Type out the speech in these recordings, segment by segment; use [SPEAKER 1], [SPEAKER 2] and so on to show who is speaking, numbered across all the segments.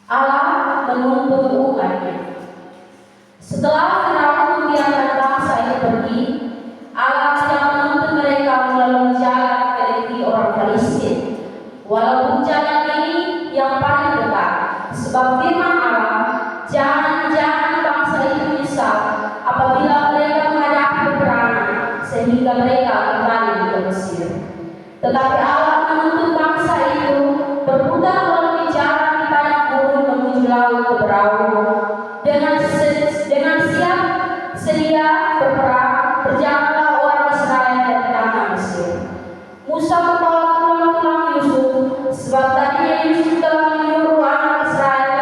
[SPEAKER 1] Allah menuntun umatnya. Setelah Firaun membiarkan bangsa itu pergi, Allah tidak menuntun mereka melalui jalan ke negeri orang Filistin, walaupun jalan ini yang paling dekat. Sebab firman Allah, jangan bangsa itu menyesal apabila mereka menghadapi peperangan, sehingga mereka kembali ke Mesir. Tetapi Allah menuntun bangsa itu berputar melalui jalan di padang gurun menuju laut ke perahu, dengan siap sedia berperang. Berjalanlah orang Israel dari tanah Mesir. Musa membawa tulang-tulang Yusuf, sebab tadinya Yusuf telah menyuruh anak Israel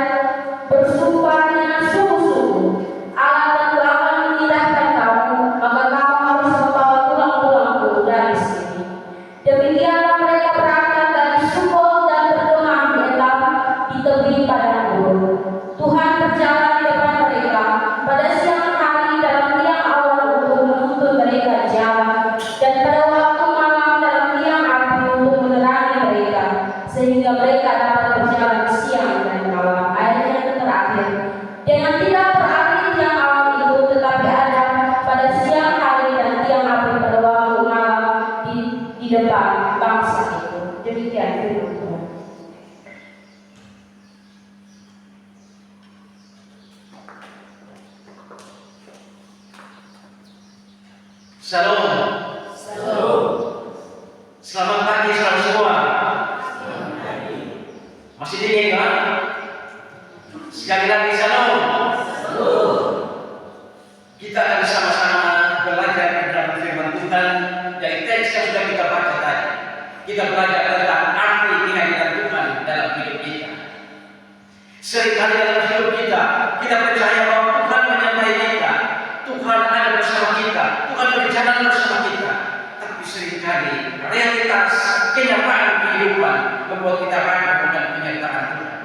[SPEAKER 1] bersumpah dengan sungguh-sungguh, Allah tentu akan mengindahkan kamu, maka kamu harus membawa tulang-tulangku dari sini. Demikianlah mereka berangkat dari Sukot dan berkemah di Etam di tepi padang gurun. Tuhan berjalan di depan mereka pada siang hari dalam tiang awan untuk menuntun mereka jalan, dan pada waktu malam dalam tiang api untuk menerangi mereka, sehingga mereka dapat berjalan siang dan malam. Ayat yang terakhir, dengan tidak berakhir tiang awan itu, tetapi ada pada siang hari dan tiang api pada waktu malam di depan bangsa itu. Demikian firman Tuhan.
[SPEAKER 2] Shalom.
[SPEAKER 3] Shalom.
[SPEAKER 2] Selamat pagi saudara semua. Masih dingin kan? Sekali lagi shalom.
[SPEAKER 3] Shalom.
[SPEAKER 2] Kita akan sama-sama belajar dalam firman Tuhan dari teks yang sudah kita baca tadi. Kita belajar tentang arti kehadiran Tuhan dalam hidup kita. Seringkali dalam hidup kita percaya bahwa Tuhan menyertai kita, Tuhan ada bersama kita, Tuhan berjalan bersama kita. Tapi seringkali realitas kenyataan kehidupan membuat kita ragu dengan penyertaan Tuhan.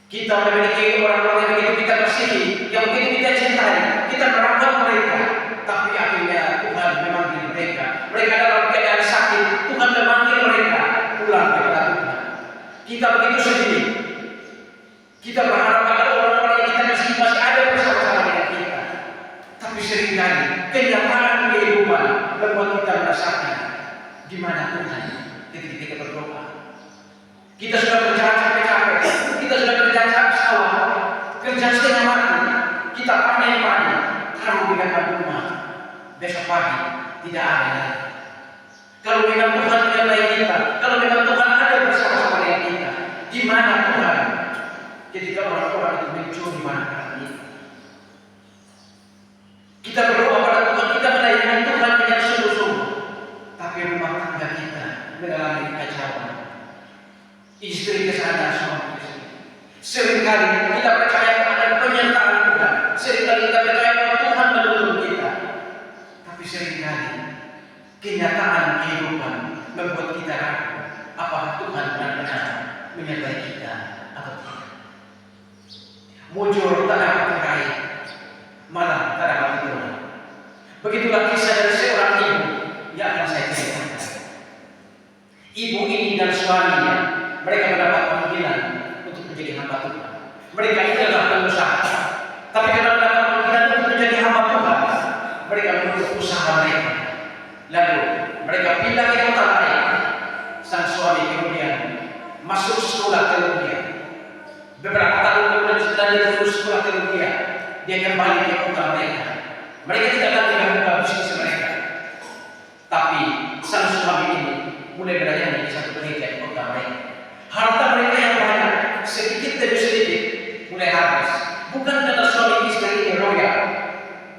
[SPEAKER 2] Kita memiliki orang-orang yang begitu kita kasihi, yang begitu kita cintai, kita merawat mereka, tapi akhirnya Tuhan memanggil mereka. Mereka dalam keadaan sakit, Tuhan memanggil mereka pulang kepada Tuhan. Kita begitu sedih. Kita berharap agar orang-orang yang kita kasihi masih ada bersama-sama dengan kita. Tapi seringkali kenyataan kehidupan membuat kita merasakan di mana Tuhan ketika kita berdoa. Kita sudah berjalan capek-capek, kita sudah kerja sawah, kerja setengah mati, kita panen padi, taruh di depan rumah. Besok pagi tidak ada. Kalau memang Tuhan menyertai kita, kalau memang Tuhan ada bersama-sama dengan kita, di mana Tuhan? Ketika orang-orang itu mencuri makan ini, kita berdoa pada Tuhan, kita melayani Tuhan dengan sungguh-sungguh, tapi rumah tangga kita mengalami kekacauan. Istri ke sana, suami ke sini. Seringkali kita percaya pada penyertaan Tuhan, seringkali kita percaya bahwa Tuhan menuntun kita, tapi seringkali kenyataan kehidupan membuat kita ragu apakah Tuhan benar-benar menyertai kita atau tidak. Mujur tak dapat diraih, malah tak dapat ditolak. Begitulah kisah dari seorang ibu yang akan saya ceritakan. Ibu ini dan suaminya, mereka mendapat panggilan untuk menjadi hamba Tuhan. Mereka ini adalah pengusaha, tapi karena mendapat panggilan untuk menjadi hamba Tuhan, mereka menutup usaha mereka. Lalu mereka pindah ke kota lain. Sang suami kemudian masuk sekolah teologi. Beberapa tahun kemudian setelah dia lulus sekolah teologi, dia kembali ke kota mereka. Mereka tidak lagi membuka bisnis mereka, tapi sang suami ini mulai melayani di satu gereja di kota mereka. Harta mereka yang banyak sedikit demi sedikit mulai habis, bukan karena suami istri ini royal,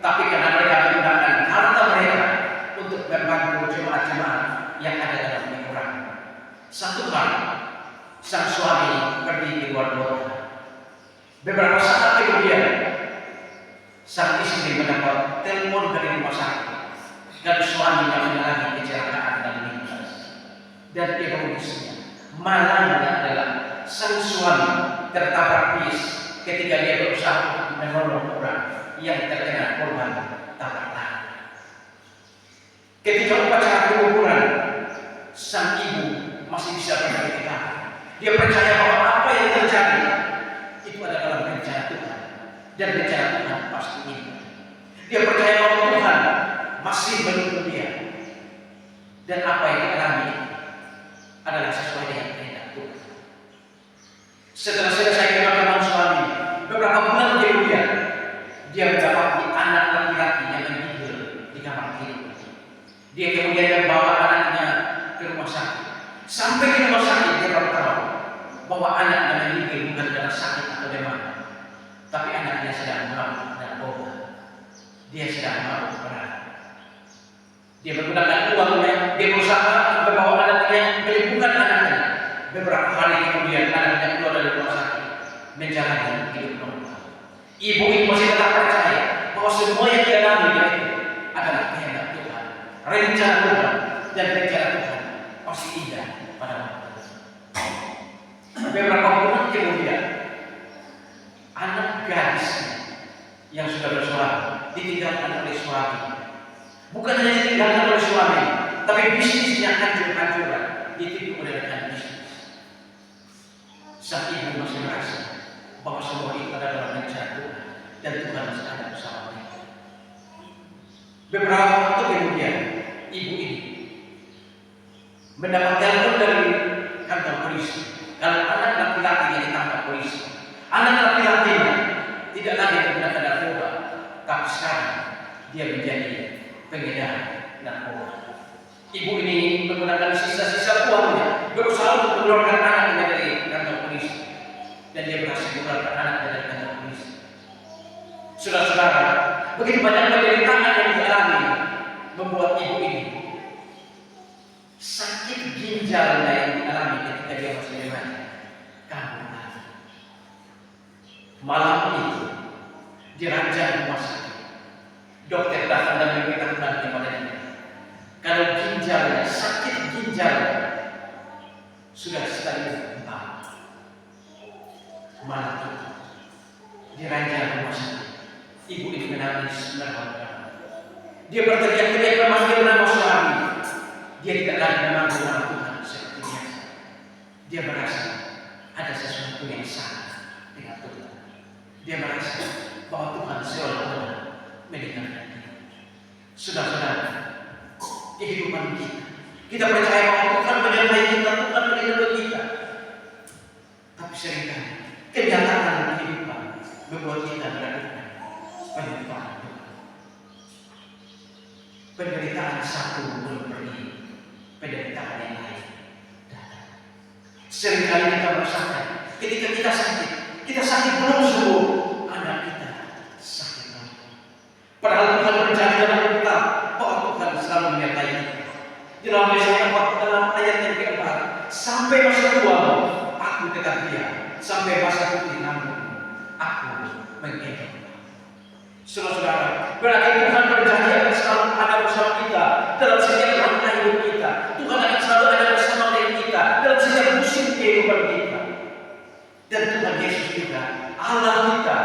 [SPEAKER 2] tapi karena mereka menggunakan harta mereka untuk membantu jemaat-jemaat yang ada dalam lingkungan. Satu hari, sang suami pergi ke luar kota. Beberapa saat kemudian, sang istri mendapat telepon dari rumah sakit dan suaminya mengalami kecelakaan dan meninggal. Dan ironisnya, malangnya adalah sang suami tertabrak bis ketika dia berusaha menolong orang yang terkena korban tabrakan. Ketika upacara penguburan, sang ibu masih bisa berkata, Dia percaya bahwa apa yang terjadi itu adalah dalam rencana Tuhan, dan rencana Tuhan pasti ini. Dia percaya bahwa Tuhan masih menuntun dia, dan apa yang dialami adalah sesuai dengan kehendak Tuhan. Setelah selesai pemakaman suami, beberapa bulan kemudian dia mendapati anak laki-laki yang meninggal di kamar tidur. Dia kemudian membawa anaknya ke rumah sakit. Sampai di rumah sakit dia baru tahu bahwa anaknya meninggal bukan karena sakit atau demam, tapi anaknya sedang mabuk narkoba. Dia sedang mabuk berat. Dia menggunakan uangnya, dia berusaha untuk membawa anaknya menyembuhkan anaknya. Beberapa hari kemudian anaknya keluar dari rumah sakit menjalani hidup normal. Ibu ini masih tetap percaya bahwa semua yang dialami itu adalah kehendak Tuhan, rencana Tuhan, dan rencana Tuhan pasti indah pada waktu itu. Beberapa bulan kemudian anak gadis yang sudah bersuami ditinggalkan oleh suami. Bukan hanya ditinggalkan oleh suami, tapi bisnisnya hancur-hancuran, ditipu oleh rekan bisnis. Sang ibu masih merasa bahwa semua itu adalah rencana Tuhan dan Tuhan masih ada bersama mereka. Beberapa waktu kemudian ibu ini mendapat telepon dari kantor polisi kalau anak laki-laki yang ditangkap polisi, anak laki-lakinya tidak lagi menggunakan narkoba, tapi sekarang dia menjadi pengedar narkoba. Ibu ini menggunakan sisa-sisa uangnya berusaha untuk mengeluarkan anaknya dari kantor polisi, dan dia berhasil mengeluarkan anaknya dari kantor polisi. Saudara-saudara, begitu banyak penderitaan yang dialami membuat ibu ini sakit ginjalnya yang dialami ketika dia masih remaja kambuh lagi. Malam itu di ranjang rumah sakit, dokter datang dan memberitahukan kepadanya kalau ginjalnya, sakit ginjalnya sudah stadium 4. Malam itu di ranjang rumah sakit, ibu ini menangis merawat. Dia berteriak-teriak memanggil nama suami. Dia tidak lagi memanggil nama Tuhan seperti biasa. Dia merasa ada sesuatu yang salah dengan Tuhan. Dia merasa bahwa Tuhan seolah-olah meninggalkan dia. Saudara-saudara, kehidupan kita percaya bahwa Tuhan menyertai kita, Tuhan melindungi kita. Tapi seringkali kenyataan kehidupan membuat kita meragukan penderitaan Tuhan. Penderitaan satu belum pergi, penderitaan yang lain datang. Seringkali kita merasakan ketika kita sakit belum sembuh, anak kita sakit lagi. Padahal Tuhan berjanji dalam Alkitab bahwa Tuhan selalu menyertai kita. Di dalam Yesaya 4 dalam ayat yang keempat, sampai masa tuamu aku tetap diam, sampai masa putih namun aku menggendong. Saudara-saudara, berarti Tuhan berjanji akan selalu ada bersama kita dalam setiap langkah hidup kita. Tuhan akan selalu ada bersama dengan kita dalam setiap musim kehidupan kita. Dan Tuhan Yesus juga, Allah kita,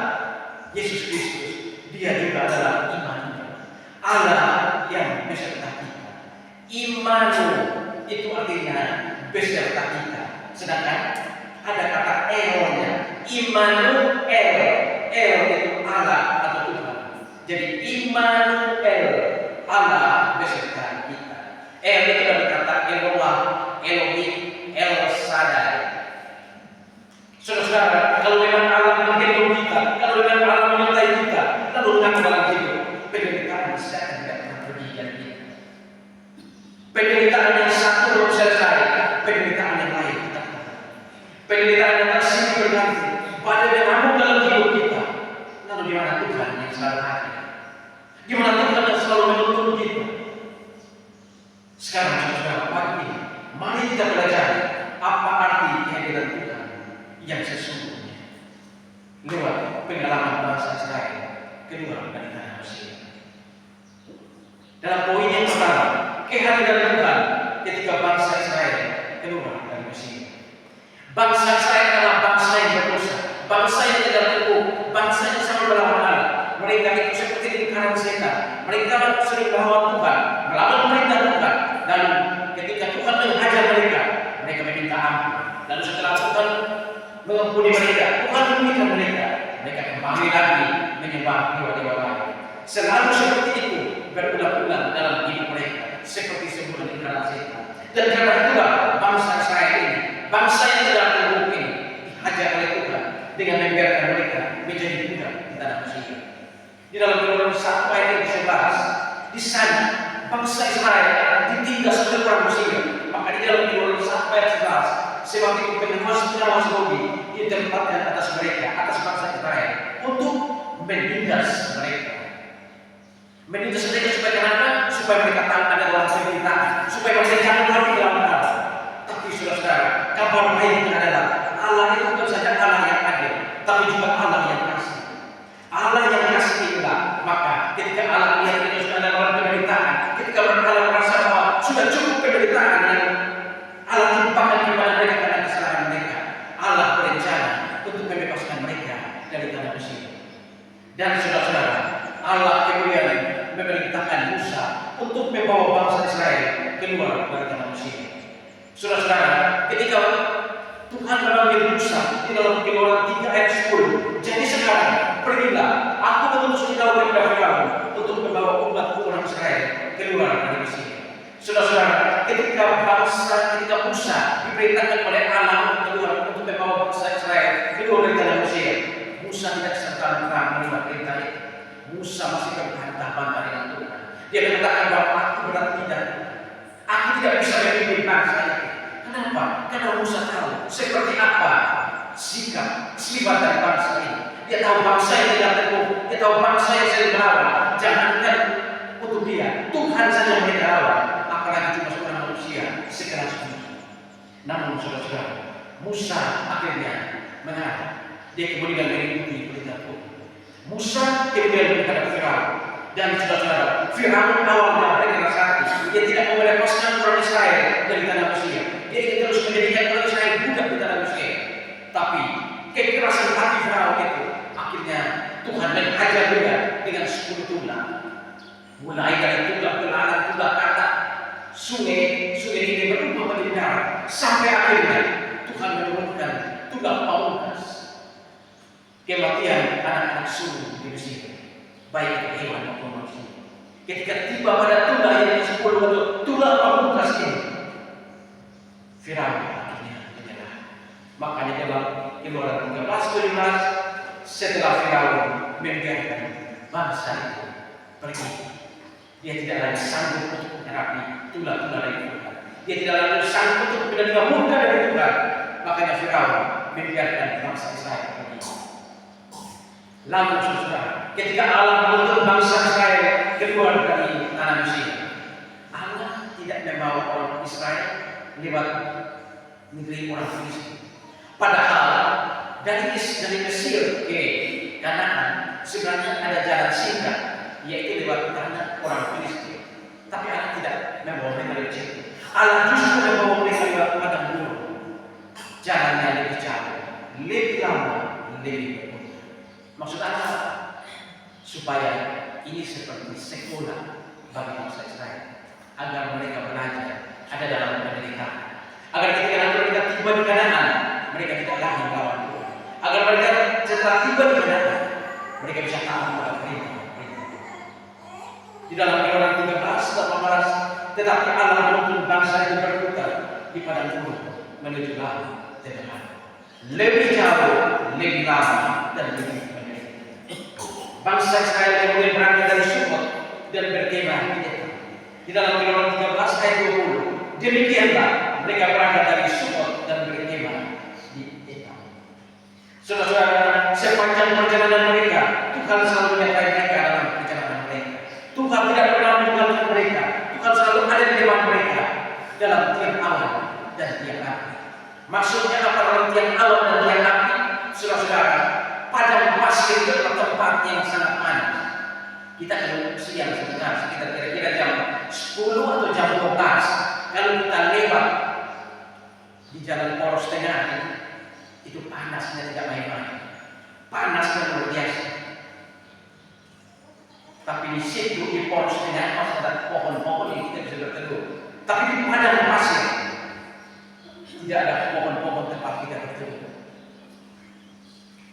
[SPEAKER 2] Yesus Kristus, Dia juga adalah Immanuel, Allah yang beserta kita. Immanuel itu artinya beserta kita. Sedangkan ada kata El-nya, Immanuel, El itu Allah atau Tuhan. Jadi Immanuel, Allah beserta kita. El itu dari kata Eloah, Elohim, El Shaddai. Saudara-saudara, kalau memang Allah menggendong kita, kalau memang Allah menyertai kita, lalu mengapa dalam hidup penderitaan seakan tidak pernah pergi dari kita. Penderitaan yang satu belum selesai, penderitaan yang lain tetap. Penderitaan yang masih berganti, pada mengamuk dalam hidup kita. Lalu di mana Tuhan yang selalu hadir? Di mana Tuhan yang selalu menuntun kita? Sekarang saudara, pagi ini, mari kita belajar apa arti kehadiran Tuhan yang sesungguhnya lewat pengalaman bangsa Israel keluar dari tanah Mesir. Dalam poin yang pertama, kehadiran Tuhan ketika bangsa Israel keluar dari Mesir. Bangsa Israel adalah bangsa yang berdosa, bangsa yang tidak teguh, bangsa yang sangat melawan Allah. Mereka itu seperti lingkaran setan. Mereka sering melawan Tuhan, melawan perintah Tuhan. Dan ketika Tuhan menghajar mereka, mereka meminta ampun. Lalu setelah Tuhan mengampuni mereka, Tuhan memulihkan mereka, mereka kembali lagi menyembah dewa-dewa lain. Selalu seperti itu berulang-ulang dalam hidup mereka, seperti sebuah inkarnasi. Dan karena itulah bangsa Israel ini, bangsa yang tidak terhubung ini, dihajar oleh Tuhan dengan membiarkan mereka menjadi budak di tanah Mesir. Di dalam Keluaran 1 ayat yang ke-11, di sana bangsa Israel ditindas oleh orang Mesir. Maka di dalam Keluaran 1 ayat 11, sebab itu pengawas Rogi ditempatkan atas mereka, atas bangsa Israel untuk menindas mereka. Menindas mereka supaya kenapa? Supaya mereka tahu ada dalam penderitaan, supaya mereka jangan lagi dalam Allah. Tapi saudara-saudara, kabar baiknya adalah Allah itu bukan saja Allah yang adil, tapi juga Allah yang kasih. Allah yang kasih itulah, maka ketika Allah melihat itu sudah ada dalam penderitaan, ketika Allah merasa bahwa sudah cukup penderitaan yang Allah timpakan kepada mereka karena kesalahan mereka, Allah berencana untuk membebaskan mereka dari tanah Mesir. Dan saudara-saudara, Allah kemudian memerintahkan Musa untuk membawa bangsa Israel keluar dari tanah Mesir. Saudara-saudara, ketika Tuhan memanggil Musa di dalam Keluaran 3 ayat 10, jadi sekarang pergilah, aku mengutus engkau kepada Firaun untuk membawa umatku orang Israel keluar dari Mesir. Saudara-saudara, ketika Musa diperintahkan oleh Allah untuk keluar untuk membawa bangsa Israel keluar dari tanah Mesir, Musa tidak serta-merta menerima perintah itu. Musa masih bertahan dengan Tuhan. Dia mengatakan bahwa aku berat tidak, aku tidak bisa memimpin bangsa ini. Kenapa? Karena Musa tahu seperti apa sikap sifat dari bangsa ini. Dia tahu bangsa yang tidak teguh, dia tahu bangsa yang sering melawan. Jangankan untuk dia, Tuhan saja yang melawan, apalagi cuma seorang manusia sekelas Musa. Namun saudara-saudara, Musa akhirnya mengalah. Dia kemudian mengikuti perintah Tuhan. Musa kemudian menghadap Firaun. Dan saudara-saudara, Firaun awalnya berkeras hati. Dia tidak mau melepaskan orang Israel dari tanah Mesir. Dia ingin terus menjadikan orang Israel budak di tanah Mesir. Tapi kekerasan hati Firaun itu akhirnya Tuhan menghajar dia dengan 10 tulah. Mulai dari tulah belalang, tulah kata, sungai ini berubah menjadi darah. Sampai akhirnya Tuhan menurunkan tulah pamungkas, kematian anak-anak sulung di Mesir, baik itu hewan maupun manusia. Ketika tiba pada tulah yang ke-10 atau tulah pamungkas ini, Firaun akhirnya menyerah. Makanya dalam Keluaran 13:17, setelah Firaun membiarkan bangsa itu pergi, dia tidak lagi sanggup untuk menyerapi tulah-tulah dari Tuhan. Dia tidak lagi sanggup untuk menerima murka dari Tuhan. Makanya Firaun membiarkan bangsa Israel pergi. Lalu saudara, ketika Allah menuntut bangsa Israel keluar dari tanah Mesir, Allah tidak membawa orang Israel lewat negeri orang Filistin. Padahal dari Mesir ke Kanaan sebenarnya ada jalan singkat, yaitu lewat tanah orang Filistin. Tapi Allah tidak membawa mereka lewat situ. Allah justru membawa mereka lewat padang gurun. Jalannya lebih jauh, lebih lama, lebih. Maksud apa? Supaya ini seperti sekolah bagi bangsa Israel, agar mereka belajar ada dalam penderitaan, agar ketika nanti mereka tiba di Kanaan, mereka tidak lagi melawan Tuhan, agar mereka setelah tiba di Kanaan, mereka bisa tahu pada perintah. Di dalam Keluaran 13:18, tetapi Allah menuntun bangsa itu berputar di padang gurun menuju laut Teman, lebih jauh, lebih lama, dan lebih. Bangsa Israel kemudian berangkat dari Sukot dan berkemah di Etam. Di dalam Keluaran 13 ayat 20, demikianlah mereka berangkat dari Sukot dan berkemah di Etam. Saudara-saudara, sepanjang perjalanan mereka, Tuhan selalu menyertai mereka dalam perjalanan mereka. Tuhan tidak pernah meninggalkan mereka. Tuhan selalu ada di depan mereka dalam tiang awan dan tiang api. Maksudnya apa dalam tiang awan dan tiang api? Saudara-saudara, padang pasir itu adalah tempat yang sangat panas. Kita kalau siang sebentar sekitar kira-kira jam 10 atau jam 12, kalau kita lewat di jalan poros tengah itu panasnya tidak main-main, panasnya luar biasa. Tapi di situ di poros tengah masih ada pohon-pohon yang kita bisa berteduh. Tapi di padang pasir tidak ada pohon-pohon tempat kita berteduh.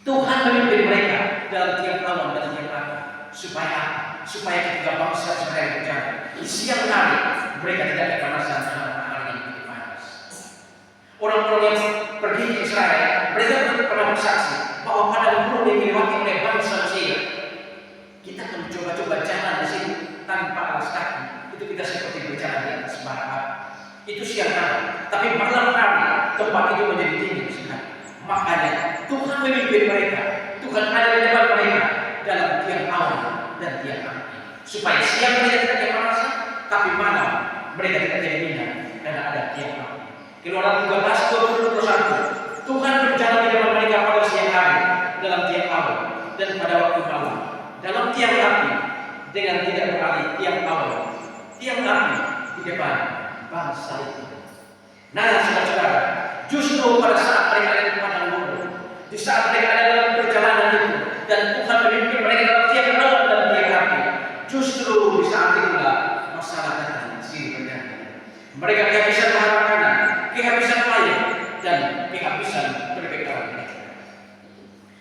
[SPEAKER 2] Tuhan memimpin mereka dalam tiap awan dan tiap hari. Supaya ketika bangsa Israel berjalan di siang hari, mereka tidak kepanasan karena matahari yang begitu panas. Orang-orang yang pergi ke Israel, mereka pernah bersaksi bahwa pada gurun yang dilewati oleh bangsa Mesir, kita akan coba-coba jalan di sini tanpa alas kaki. Itu kita seperti berjalan di atas bara api. Itu siang hari, tapi malam hari tempat itu menjadi dingin sekali. Makanya Tuhan memimpin mereka, Tuhan ada di depan mereka dalam tiang awan dan tiang api, supaya siang mereka tidak kepanasan, tapi malam mereka tidak kedinginan karena ada tiang api. Keluaran 13:21, Tuhan berjalan di depan mereka pada siang hari dalam tiang awan dan pada waktu malam dalam tiang api, dengan tidak beralih tiang awan, tiang api di depan bangsa itu. Nah, saudara-saudara, justru pada saat mereka ada di padang gurun, di saat mereka ada dalam perjalanan itu, dan Tuhan memimpin mereka dalam tiang awan dan tiang api, justru di saat itulah masalah datang silih berganti. Mereka kehabisan bahan makanan, kehabisan air, dan kehabisan perbekalan mereka.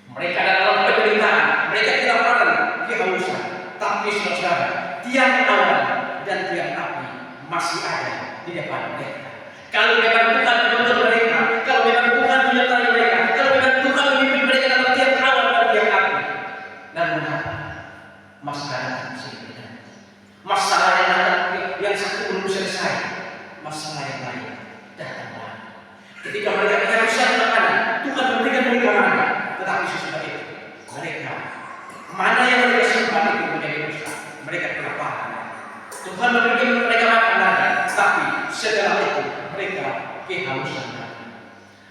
[SPEAKER 2] Mereka dalam penderitaan, mereka kelaparan, kehausan. Tapi saudara, tiang awan dan tiang api masih ada di depan mereka. Kalau memang Tuhan menuntun mereka, kalau memang Tuhan menyertai mereka, kalau memang Tuhan memimpin mereka dalam tiang awan dan tiang api, namun apa? Masalah datang silih berganti. Masalah yang datang yang satu belum selesai, masalah yang lain datang lagi. Ketika mereka kehabisan makanan, Tuhan memberikan mereka mana, tetapi sesudah itu mereka mana yang mereka simpan itu menjadi rusak. Mereka kelaparan. Tuhan memberikan mereka makanan, tapi setelah itu mereka kehausan.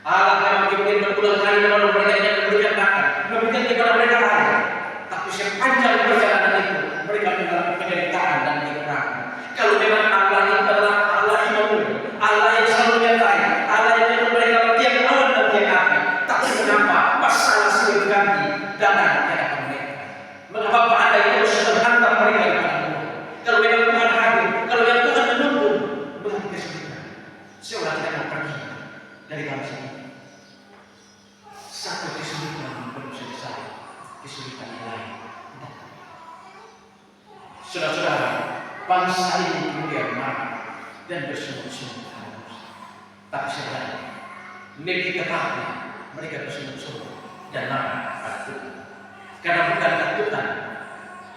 [SPEAKER 2] Allah memang kemudian berulang kali menolong mereka dengan memberikan makan, memberikan kepada mereka air. Tapi sepanjang perjalanan itu mereka mengalami penderitaan dan kekurangan. Kalau memang Allah itu adalah Allah Immanuel, Allah yang selalu menyertai, Allah yang menolong mereka dalam tiang awan dan tiang api, tapi kenapa masalah silih berganti datang di hadapan mereka? Mengapa keadaan itu terus menghantam mereka di padang gurun? Kalau memang Tuhan hadir, kalau memang Tuhan menuntun, mengapa kesulitan? Seolah tidak mau pergi dari bangsa ini. Satu kesulitan belum selesai, kesulitan yang lain datang. Saudara-saudara, bangsa ini kemudian marah dan bersungut-sungut. Tapi sebenarnya lebih tepatnya mereka bersungut-sungut dan marah pada Tuhan. Karena bukankah Tuhan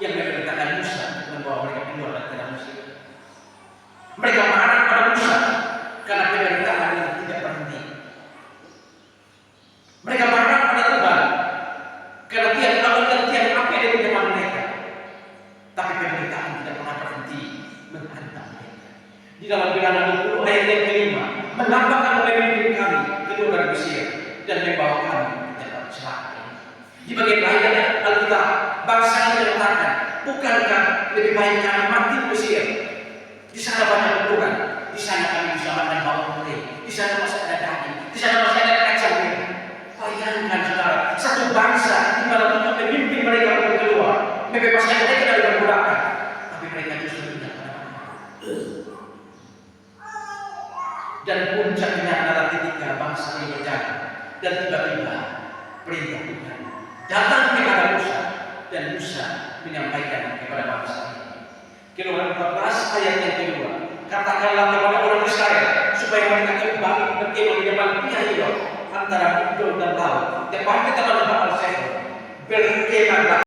[SPEAKER 2] yang memerintahkan Musa membawa mereka keluar dari tanah Mesir? Mereka marah pada Musa karena pemerintahan yang tidak berhenti. Mereka marah pada Tuhan karena tiang awan dan tiang api ada di depan mereka. Tapi pemerintahan tidak pernah berhenti menghantam mereka. Di dalam Bilangan 20 ayat yang kelima, mengapa kamu memimpin kami keluar dari Mesir dan membawa kami ke tempat celaka ini? Di bagian lain dari Alkitab, bangsa ini menyatakan, bukankah lebih baik kami mati di Mesir? Di sana banyak keturunan, di sana kami bisa makan bawang putih, di sana masih ada daging, di sana masih ada kacang merah. Bayangkan saudara, satu bangsa di mana Tuhan memimpin mereka untuk keluar, membebaskan mereka dari perbudakan, tapi mereka justru tidak pada mana. Dan puncaknya adalah ketika bangsa ini berjalan dan tiba-tiba perintah Tuhan datang kepada Musa dan Musa menyampaikan kepada bangsa ini. Keluaran 14 ayat yang kedua, katakanlah kepada orang Israel supaya mereka kembali berkemah di depan Pi-hahiroth antara Migdol dan laut, tepat di teman Baal-Zephon. Berkemahlah